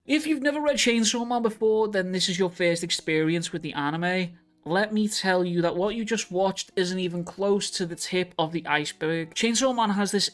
If you've never read Chainsaw Man before, then this is your first experience with the anime. Let me tell you that what you just watched isn't even close to the tip of the iceberg. Chainsaw Man has this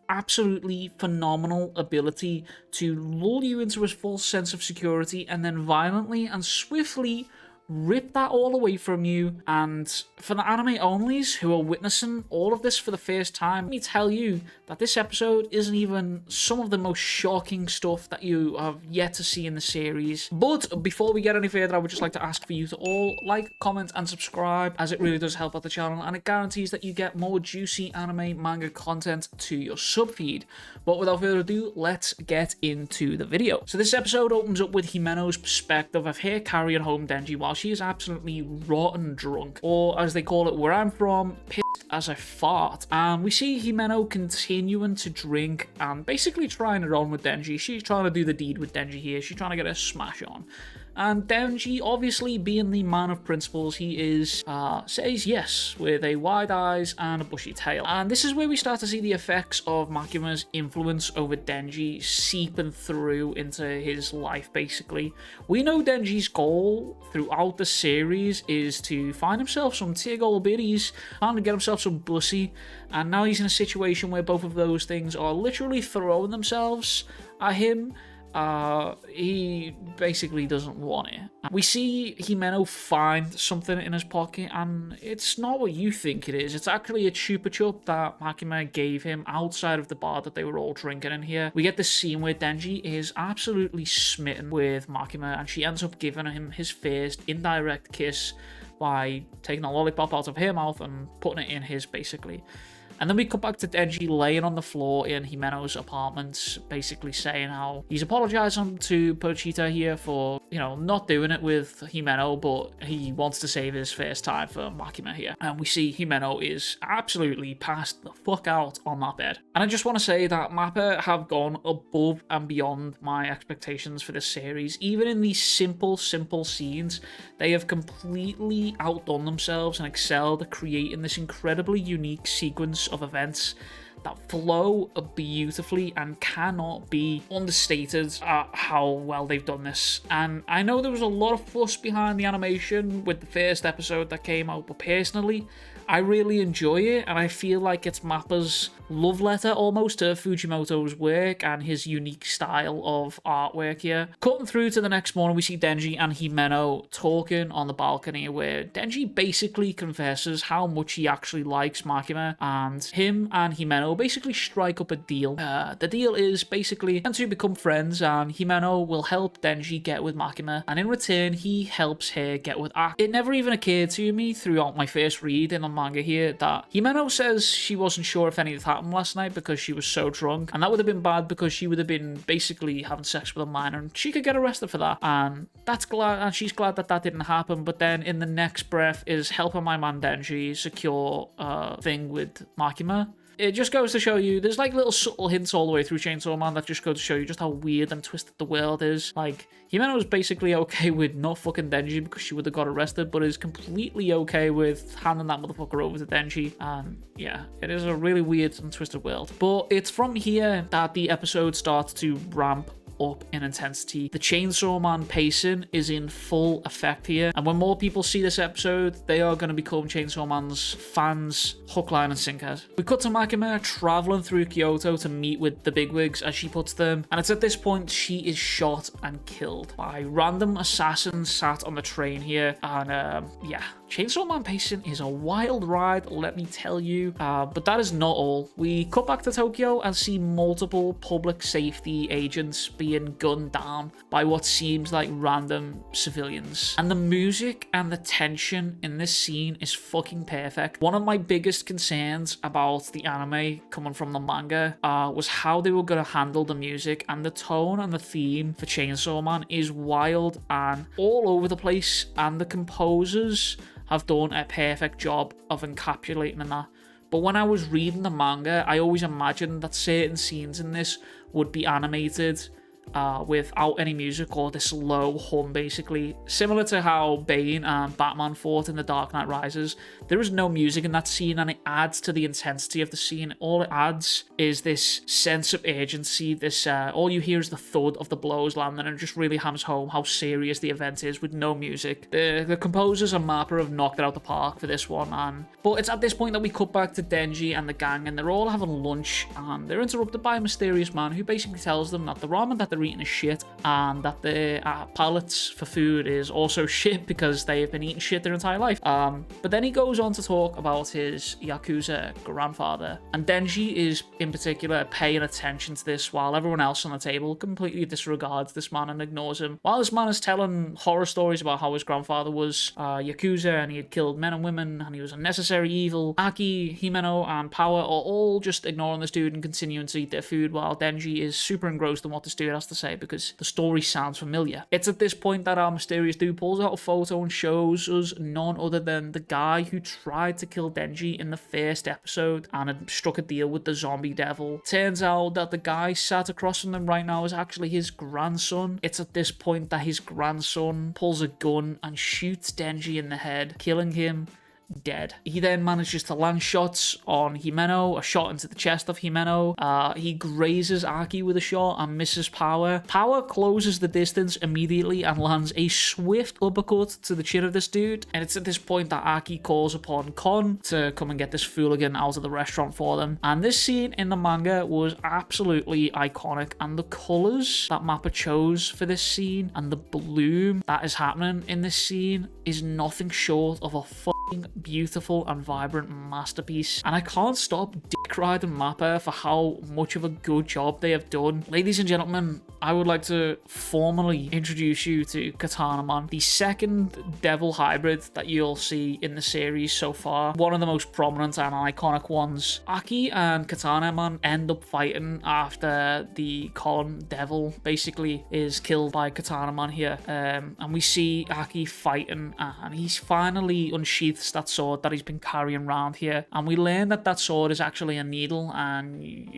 absolutely phenomenal ability to lull you into a false sense of security and then violently and swiftly rip that all away from you. And for the anime onlys who are witnessing all of this for the first time, let me tell you that this episode isn't even some of the most shocking stuff that you have yet to see in the series. But before we get any further, I would just like to ask for you to all like, comment, and subscribe, as it really does help out the channel, and it guarantees that you get more juicy anime manga content to your sub feed. But without further ado, let's get into the video. So this episode opens up with Himeno's perspective of her carrying home Denji while she is absolutely rotten drunk, or as they call it where I'm from, pissed as a fart. And we see Himeno continuing to drink and basically trying it on with Denji. She's trying to do the deed with Denji here. She's trying to get a smash on. And Denji, obviously being the man of principles he is, says yes with a wide eyes and a bushy tail. And this is where we start to see the effects of Makima's influence over Denji seeping through into his life, basically. We know Denji's goal throughout the series is to find himself some tier gold biddies, trying to get himself some bussy, and now he's in a situation where both of those things are literally throwing themselves at him. He basically doesn't want it. We see Himeno find something in his pocket, and it's not what you think it is. It's actually a chupa chup that Makima gave him outside of the bar that they were all drinking in here. We get this scene where Denji is absolutely smitten with Makima, and she ends up giving him his first indirect kiss by taking a lollipop out of her mouth and putting it in his, basically. And then we come back to Denji laying on the floor in Himeno's apartment, basically saying how he's apologizing to Pochita here for, you know, not doing it with Himeno, but he wants to save his first time for Makima here. And we see Himeno is absolutely passed the fuck out on that bed. And I just want to say that Mappa have gone above and beyond my expectations for this series. Even in these simple scenes, they have completely outdone themselves and excelled at creating this incredibly unique sequence of events that flow beautifully and cannot be understated at how well they've done this. And I know there was a lot of fuss behind the animation with the first episode that came out, but personally, I really enjoy it, and I feel like it's Mappa's love letter almost to Fujimoto's work and his unique style of artwork here. Cutting through to the next morning, we see Denji and Himeno talking on the balcony, where Denji basically confesses how much he actually likes Makima, and him and Himeno basically strike up a deal. The deal is basically to become friends, and Himeno will help Denji get with Makima, and in return, he helps her get with Ak. It never even occurred to me throughout my first read in the manga here that Himeno says she wasn't sure if any of this happened last night because she was so drunk, and that would have been bad because she would have been basically having sex with a minor and she could get arrested for that, and she's glad that that didn't happen. But then in the next breath is helping my man Denji secure a thing with Makima. It just goes to show you, there's like little subtle hints all the way through Chainsaw Man that just go to show you just how weird and twisted the world is. Like, Himeno is basically okay with not fucking Denji because she would have got arrested, but is completely okay with handing that motherfucker over to Denji. And yeah, it is a really weird and twisted world. But it's from here that the episode starts to ramp up in intensity. The Chainsaw Man pacing is in full effect here, and when more people see this episode, they are going to become Chainsaw Man's fans, hook, line, and sinker. We cut to Makima traveling through Kyoto to meet with the bigwigs, as she puts them, and it's at this point she is shot and killed by random assassins sat on the train here. And yeah, Chainsaw Man pacing is a wild ride, let me tell you. But that is not all. We cut back to Tokyo and see multiple public safety agents being gunned down by what seems like random civilians. And the music and the tension in this scene is fucking perfect. One of my biggest concerns about the anime coming from the manga was how they were going to handle the music, and the tone and the theme for Chainsaw Man is wild and all over the place, and the composers have done a perfect job of encapsulating in that. But when I was reading the manga, I always imagined that certain scenes in this would be animated without any music, or this low hum basically, similar to how Bane and Batman fought in The Dark Knight Rises. There is no music in that scene, and it adds to the intensity of the scene. All it adds is this sense of urgency, this all you hear is the thud of the blows landing, and it just really hammers home how serious the event is with no music. The composers and Mappa have knocked it out the park for this one, but it's at this point that we cut back to Denji and the gang, and they're all having lunch, and they're interrupted by a mysterious man who basically tells them that the ramen that they're eating is shit, and that their palates for food is also shit because they've been eating shit their entire life. But then he goes on to talk about his Yakuza grandfather, and Denji is in particular paying attention to this while everyone else on the table completely disregards this man and ignores him. While this man is telling horror stories about how his grandfather was Yakuza and he had killed men and women and he was a necessary evil, Aki, Himeno, and Power are all just ignoring this dude and continuing to eat their food, while Denji is super engrossed in what this dude has to say because the story sounds familiar. It's at this point that our mysterious dude pulls out a photo and shows us none other than the guy who tried to kill Denji in the first episode and had struck a deal with the zombie devil. Turns out that the guy sat across from them right now is actually his grandson. It's at this point that his grandson pulls a gun and shoots Denji in the head, killing him dead. He then manages to land shots on Himeno, a shot into the chest of Himeno. He grazes Aki with a shot and misses Power. Power closes the distance immediately and lands a swift uppercut to the chin of this dude. And it's at this point that Aki calls upon Kon to come and get this fooligan out of the restaurant for them. And this scene in the manga was absolutely iconic, and the colours that Mappa chose for this scene and the bloom that is happening in this scene is nothing short of a beautiful and vibrant masterpiece, and I can't stop dick riding Mappa for how much of a good job they have done. Ladies and gentlemen, I would like to formally introduce you to Katana Man, the second devil hybrid that you'll see in the series so far, one of the most prominent and iconic ones. Aki and Katana Man end up fighting after the Kon devil basically is killed by Katana Man here, and we see Aki fighting, and he's finally unsheathed that sword that he's been carrying around here, and we learn that that sword is actually a needle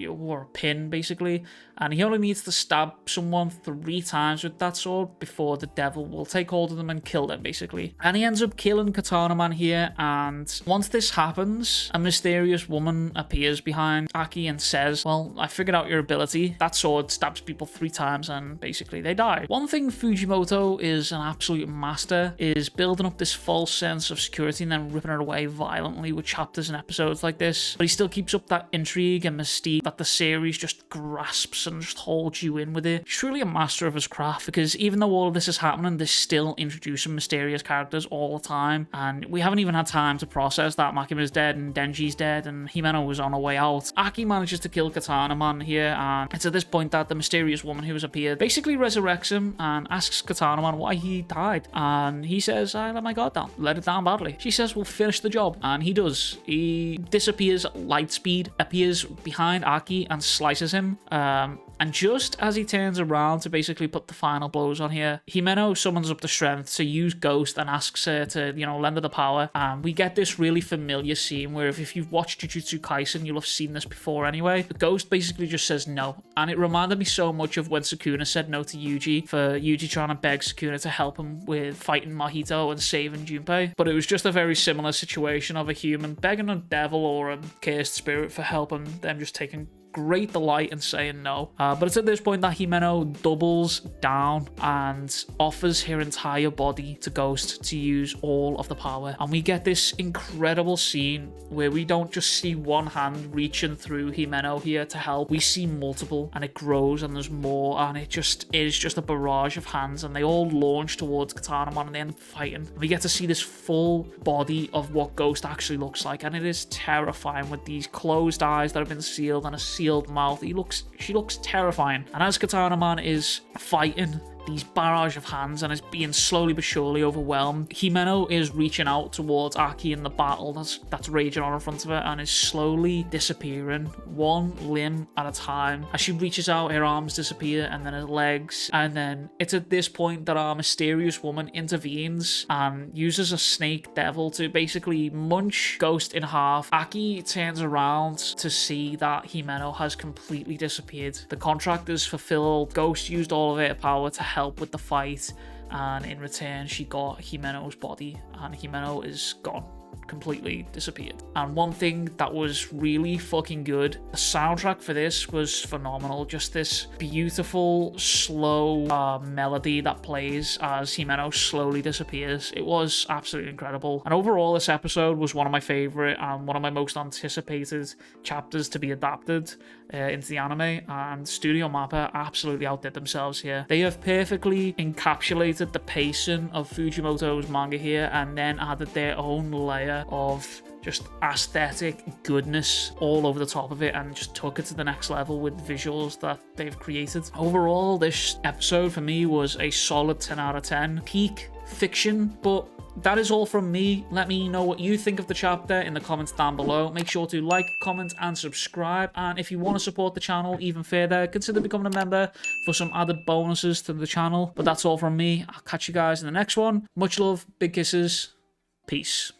or a pin basically, and he only needs to stab someone 3 times with that sword before the devil will take hold of them and kill them basically. And he ends up killing Katana Man here, and once this happens, a mysterious woman appears behind Aki and says, well, I figured out your ability. That sword stabs people 3 times and basically they die. One thing Fujimoto is an absolute master is building up this false sense of security and then ripping it away violently with chapters and episodes like this, but he still keeps up that intrigue and mystique that the series just grasps and just holds you in with it. He's truly a master of his craft, because even though all of this is happening, they're still introducing mysterious characters all the time, and we haven't even had time to process that Makima's dead and Denji's dead and Himeno was on her way out. Aki manages to kill Katana Man here, and it's at this point that the mysterious woman who has appeared basically resurrects him and asks Katana Man why he died, and he says, I let my guard down, let it down badly. She says, we'll finish the job, and he does. He disappears at light speed, appears behind Aki and slices him, and just as he turns around to basically put the final blows on here, Himeno summons up the strength to use Ghost and asks her to, lend her the power. And we get this really familiar scene where if you've watched Jujutsu Kaisen, you'll have seen this before anyway. The Ghost basically just says no. And it reminded me so much of when Sukuna said no to Yuji, for Yuji trying to beg Sukuna to help him with fighting Mahito and saving Junpei. But it was just a very similar situation of a human begging a devil or a cursed spirit for help, and them just taking great delight in saying no. But it's at this point that Himeno doubles down and offers her entire body to Ghost to use all of the power. And we get this incredible scene where we don't just see one hand reaching through Himeno here to help. We see multiple, and it grows and there's more, and it is just a barrage of hands, and they all launch towards Katana Man and they end up fighting. And we get to see this full body of what Ghost actually looks like, and it is terrifying with these closed eyes that have been sealed and a sealed mouth. She looks terrifying. And as Katana Man is fighting these barrage of hands and is being slowly but surely overwhelmed. Himeno is reaching out towards Aki in the battle that's raging on in front of her and is slowly disappearing, one limb at a time. As she reaches out, her arms disappear and then her legs, and then it's at this point that our mysterious woman intervenes and uses a snake devil to basically munch Ghost in half. Aki turns around to see that Himeno has completely disappeared. The contractors fulfilled. Ghost used all of her power to help with the fight, and in return she got Himeno's body, and Himeno is gone, completely disappeared. And one thing that was really fucking good, the soundtrack for this was phenomenal. Just this beautiful slow melody that plays as Himeno slowly disappears. It was absolutely incredible. And overall, this episode was one of my favorite and one of my most anticipated chapters to be adapted into the anime, and Studio Mappa absolutely outdid themselves here. They have perfectly encapsulated the pacing of Fujimoto's manga here, and then added their own layer of just aesthetic goodness all over the top of it, and just took it to the next level with visuals that they've created. Overall, this episode for me was a solid 10 out of 10. Peak fiction, but that is all from me. Let me know what you think of the chapter in the comments down below. Make sure to like, comment, and subscribe. And if you want to support the channel even further, consider becoming a member for some added bonuses to the channel. But that's all from me. I'll catch you guys in the next one. Much love, big kisses, peace.